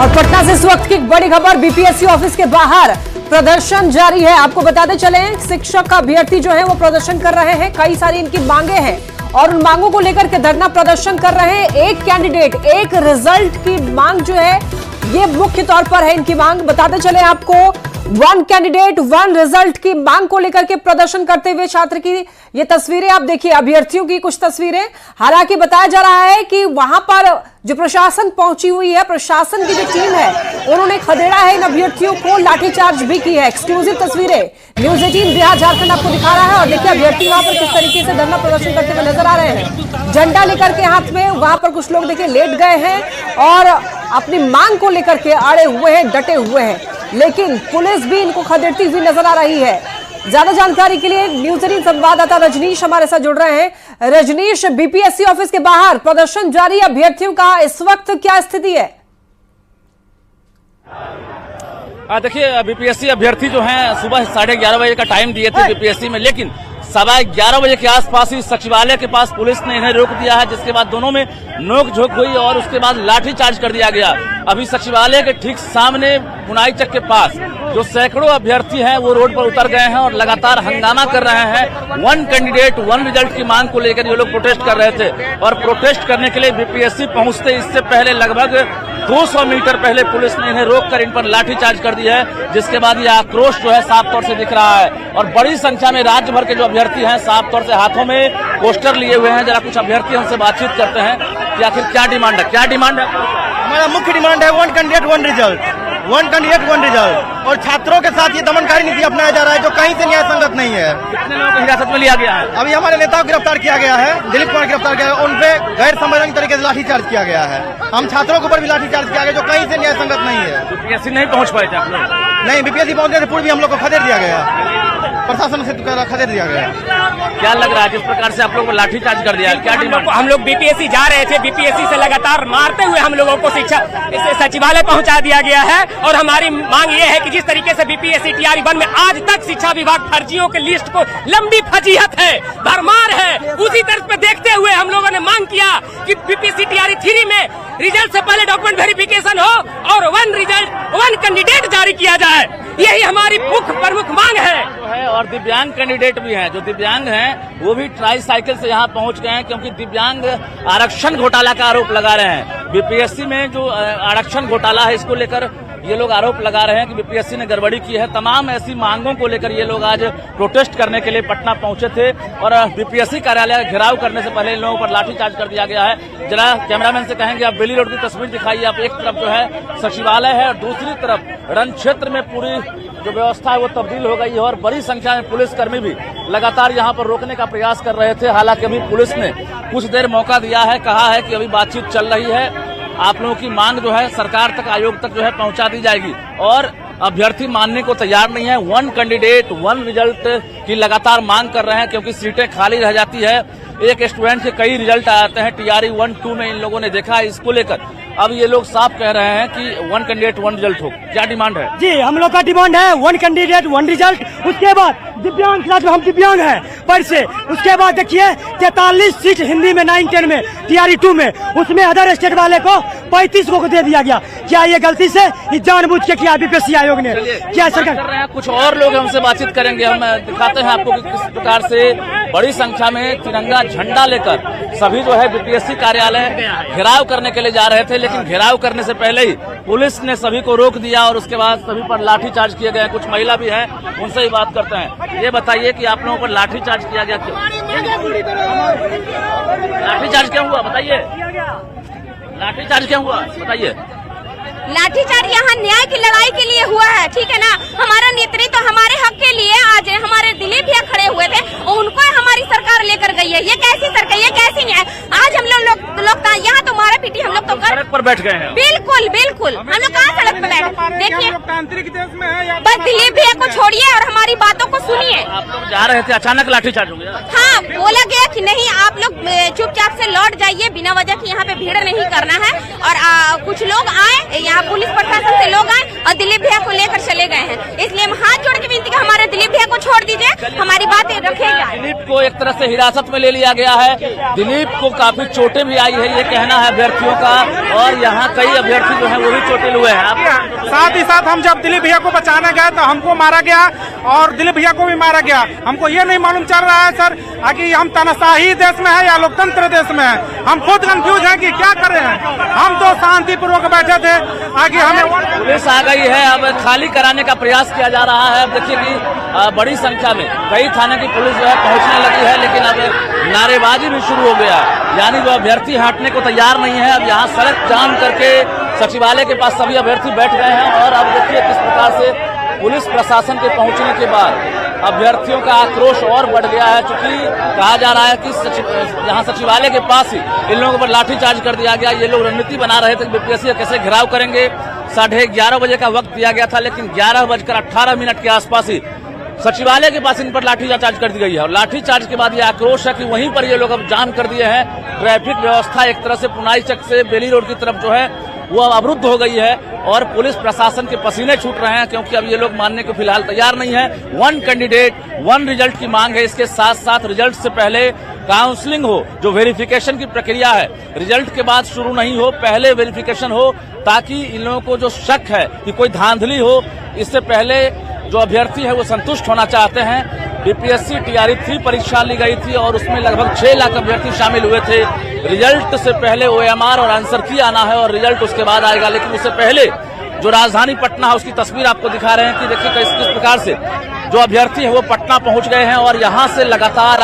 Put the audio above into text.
और पटना से इस वक्त की बड़ी खबर, बीपीएससी ऑफिस के बाहर प्रदर्शन जारी है। आपको बताते चले, शिक्षक अभ्यर्थी जो है वो प्रदर्शन कर रहे हैं। कई सारी इनकी मांगे हैं और उन मांगों को लेकर के धरना प्रदर्शन कर रहे हैं। एक कैंडिडेट एक रिजल्ट की मांग जो है ये मुख्य तौर पर है इनकी मांग। बताते चले आपको, 1 कैंडिडेट 1 रिजल्ट की मांग को लेकर के प्रदर्शन करते हुए छात्र की ये तस्वीरें आप देखिए, अभ्यर्थियों की कुछ तस्वीरें। हालांकि बताया जा रहा है कि वहां पर जो प्रशासन पहुंची हुई है, प्रशासन की जो टीम है उन्होंने खदेड़ा है इन अभ्यर्थियों को, लाठीचार्ज भी की है। एक्सक्लूसिव तस्वीरें न्यूज 18 बिहार झारखंड आपको दिखा रहा है। और देखिए अभ्यर्थी वहां पर किस तरीके से धरना प्रदर्शन करते हुए नजर आ रहे हैं, झंडा लेकर के हाथ में। वहां पर कुछ लोग देखिए लेट गए हैं और अपनी मांग को लेकर के अड़े हुए हैं, डटे हुए हैं, लेकिन पुलिस भी इनको खदेड़ती हुई नजर आ रही है। ज्यादा जानकारी के लिए न्यूज 18 संवाददाता रजनीश हमारे साथ जुड़ रहे हैं। रजनीश, बीपीएससी ऑफिस के बाहर प्रदर्शन जारी, अभ्यर्थियों का इस वक्त क्या स्थिति है? देखिए, बीपीएससी अभ्यर्थी जो हैं सुबह 11:30 बजे का टाइम दिए थे बीपीएससी में, लेकिन 11:15 बजे के आसपास ही सचिवालय के पास पुलिस ने इन्हें रोक दिया है, जिसके बाद दोनों में नोक-झोंक हुई और उसके बाद लाठीचार्ज कर दिया गया। अभी सचिवालय के ठीक सामने बुनाई चक के पास जो सैकड़ों अभ्यर्थी हैं वो रोड पर उतर गए हैं और लगातार हंगामा कर रहे हैं। 1 कैंडिडेट 1 रिजल्ट की मांग को लेकर ये लोग प्रोटेस्ट कर रहे थे और प्रोटेस्ट करने के लिए बीपीएससी पहुंचते इससे पहले लगभग 200 मीटर पहले पुलिस ने इन्हें रोककर इन पर लाठीचार्ज कर दी है, जिसके बाद ये आक्रोश जो है साफ तौर से दिख रहा है। और बड़ी संख्या में राज्य भर के जो अभ्यर्थी हैं साफ तौर से हाथों में पोस्टर लिए हुए हैं। जरा कुछ अभ्यर्थी हमसे बातचीत करते हैं कि आखिर क्या डिमांड है। क्या डिमांड है? हमारा मुख्य डिमांड है 1 कैंडिडेट 1 रिजल्ट, 1 कैंडिडेट 1 रिजल्ट। और छात्रों के साथ ये दमनकारी नीति अपनाया जा रहा है जो कहीं से न्याय संगत नहीं है। कितने लोगों को हिरासत में लिया गया है? अभी हमारे नेता को गिरफ्तार किया गया है, दिलीप कुमार गिरफ्तार किया गया, उन पे गैर संवैधानिक तरीके से लाठीचार्ज किया गया है। हम छात्रों के ऊपर भी लाठीचार्ज किया गया जो कहीं से न्याय संगत नहीं है। बीपीएससी नहीं पहुंच पाए थे आप लोग? नहीं, बीपीएससी पहुंचने से पूर्व भी हम लोग को खदेड़ दिया गया, प्रशासन से खदेड़ दिया गया। क्या लग रहा है जिस प्रकार से आप लोगों को लाठीचार्ज कर दिया? क्या डिमांड? हम लोग बीपीएससी जा रहे थे, बीपीएससी से लगातार मारते हुए हम लोगों को शिक्षा सचिवालय पहुंचा दिया गया है। और हमारी मांग ये है कि जिस तरीके से बीपीएससी टीआरई 1 में आज तक शिक्षा विभाग फर्जियों के लिस्ट को लंबी फजीहत है, भरमार है, उसी तरह पे देखते हुए हम लोगों ने मांग किया कि बीपीएससी टीआरई 3 में रिजल्ट से पहले डॉक्यूमेंट वेरिफिकेशन हो और 1 रिजल्ट 1 कैंडिडेट जारी किया जाए। यही हमारी मुख्य प्रमुख मांग है। और दिव्यांग कैंडिडेट भी हैं, जो दिव्यांग हैं वो भी ट्राई साइकिल से यहाँ पहुँच गए हैं, क्योंकि दिव्यांग आरक्षण घोटाला का आरोप लगा रहे हैं। बीपीएससी में जो आरक्षण घोटाला है इसको लेकर ये लोग आरोप लगा रहे हैं कि बीपीएससी ने गड़बड़ी की है। तमाम ऐसी मांगों को लेकर ये लोग आज प्रोटेस्ट करने के लिए पटना पहुंचे थे और बीपीएससी कार्यालय घेराव करने से पहले इन लोगों पर लाठीचार्ज कर दिया गया है। जरा कैमरामैन से कहेंगे आप बेली रोड की तस्वीर दिखाइए। आप एक तरफ जो है सचिवालय है और दूसरी तरफ रण क्षेत्र में पूरी जो व्यवस्था है वो तब्दील हो गई है और बड़ी संख्या में पुलिसकर्मी भी लगातार यहाँ पर रोकने का प्रयास कर रहे थे। हालांकि अभी पुलिस ने कुछ देर मौका दिया है, कहा है कि अभी बातचीत चल रही है, आप लोगों की मांग जो है सरकार तक, आयोग तक जो है पहुंचा दी जाएगी। और अभ्यर्थी मानने को तैयार नहीं है। 1 कैंडिडेट 1 रिजल्ट की लगातार मांग कर रहे हैं, क्योंकि सीटें खाली रह जाती है। एक स्टूडेंट के कई रिजल्ट आते हैं, टीआरई 1, 2 में इन लोगों ने देखा है। इसको लेकर अब ये लोग साफ कह रहे हैं कि 1 कैंडिडेट 1 रिजल्ट हो। क्या डिमांड है? जी, हम लोग का डिमांड है 1 कैंडिडेट 1 रिजल्ट। उसके बाद दिव्यांग क्लास में, हम दिव्यांग हैं पर से, उसके बाद देखिए 43 सीट हिंदी में 9-10 में टीआरई 2 में, उसमें अदर स्टेट वाले को 35 को दे दिया गया। क्या ये गलती से जानबूझ के किया बीपीएससी आयोग ने? क्या सरकार कर रहे हैं? कुछ और लोग हमसे बातचीत करेंगे, हम दिखाते हैं आपको कि किस प्रकार से बड़ी संख्या में तिरंगा झंडा लेकर सभी जो है बीपीएससी कार्यालय घेराव करने के लिए जा रहे थे, लेकिन घेराव करने से पहले ही पुलिस ने सभी को रोक दिया और उसके बाद सभी पर लाठीचार्ज किए गए। कुछ महिला भी हैं, उनसे ही बात करते हैं। ये बताइए कि आप लोगों पर लाठीचार्ज किया गया क्यों? लाठीचार्ज क्यों हुआ बताइए? लाठीचार्ज क्यों हुआ बताइए? लाठीचार्ज यहाँ न्याय की लड़ाई के लिए हुआ है, ठीक है ना। हमारा नेतृत्व तो हमारे हक के लिए आज हमारे दिलीप भैया खड़े हुए थे, उनको हमारी सरकार लेकर गई है। ये कैसी सरकार, ये कैसी न्याय? आज हम लोग यहाँ तो मारा पीटी हम लोग तो सड़क पर बैठ गए हैं। बिल्कुल बिल्कुल, हम लोग कहाँ सड़क पर बैठे? देखिए लोकतांत्रिक देश में है, बस दिलीप भैया को छोड़िए और हमारी बातों को सुनिए। आप लोग जा रहे थे, अचानक लाठीचार्ज हो गया? हाँ, बोला गया कि नहीं आप लोग चुपचाप से लौट जाइए, बिना वजह की यहाँ पे भीड़ नहीं करना है। और कुछ लोग आए, यहाँ पुलिस प्रशासन से लोग आए और दिलीप भैया को लेकर चले गए हैं। इसलिए हम हाथ जोड़ के विनती कि हमारे दिलीप भैया को छोड़ दीजिए, हमारी बात रखेगा। दिलीप को एक तरह से हिरासत में ले लिया गया है। दिलीप को काफी चोटें भी आई है, ये कहना है अभ्यर्थियों का, और यहाँ कई अभ्यर्थी जो है वो भी चोटिल हुए हैं। साथ ही साथ हम जब दिलीप भैया को बचाने गए तो हमको मारा गया और दिलीप भैया को भी मारा गया। हमको ये नहीं मालूम चल रहा है सर कि हम तानाशाही देश में है या लोकतंत्र देश में है। हम खुद कंफ्यूज हैं कि क्या कर रहे हैं। हम तो शांतिपूर्वक बैठे थे, आगे हमें पुलिस आ गई है, अब खाली कराने का प्रयास किया जा रहा है। अब देखिए कि बड़ी संख्या में कई थाने की पुलिस जो है पहुंचने लगी है, लेकिन अब नारेबाजी भी शुरू हो गया, यानी वो अभ्यर्थी हटने को तैयार नहीं है। अब यहाँ सड़क जाम करके सचिवालय के पास सभी अभ्यर्थी बैठ गए हैं, और अब देखिए किस प्रकार से पुलिस प्रशासन के पहुंचने के बाद अभ्यर्थियों का आक्रोश और बढ़ गया है। चूंकि कहा जा रहा है कि यहाँ सचिवालय के पास ही इन लोगों पर लाठीचार्ज कर दिया गया। ये लोग रणनीति बना रहे थे कि बीपीएससी का कैसे घेराव करेंगे। 11:30 बजे का वक्त दिया गया था, लेकिन 11:18 के आसपास ही सचिवालय के पास इन पर लाठीचार्ज कर दी गई है, और लाठीचार्ज के बाद ये आक्रोश है कि वहीं पर ये लोग अब जाम कर दिए हैं। ट्रैफिक व्यवस्था एक तरह से पुनाई चक से बेली रोड की तरफ जो है वो अवरुद्ध हो गई है, और पुलिस प्रशासन के पसीने छूट रहे हैं, क्योंकि अब ये लोग मानने को फिलहाल तैयार नहीं है। 1 कैंडिडेट 1 रिजल्ट की मांग है। इसके साथ साथ रिजल्ट से पहले काउंसलिंग हो, जो वेरिफिकेशन की प्रक्रिया है रिजल्ट के बाद शुरू नहीं हो, पहले वेरिफिकेशन हो, ताकि इन लोगों को जो शक है कि कोई धांधली हो, इससे पहले जो अभ्यर्थी है वो संतुष्ट होना चाहते हैं। बीपीएससी TRE 3 परीक्षा ली गई थी और उसमें लगभग 6 लाख अभ्यर्थी शामिल हुए थे। रिजल्ट से पहले OMR और आंसर की आना है, और रिजल्ट उसके बाद आएगा। लेकिन उससे पहले जो राजधानी पटना है उसकी तस्वीर आपको दिखा रहे हैं कि देखिए किस प्रकार से जो अभ्यर्थी है वो पटना पहुंच गए हैं, और यहाँ से लगातार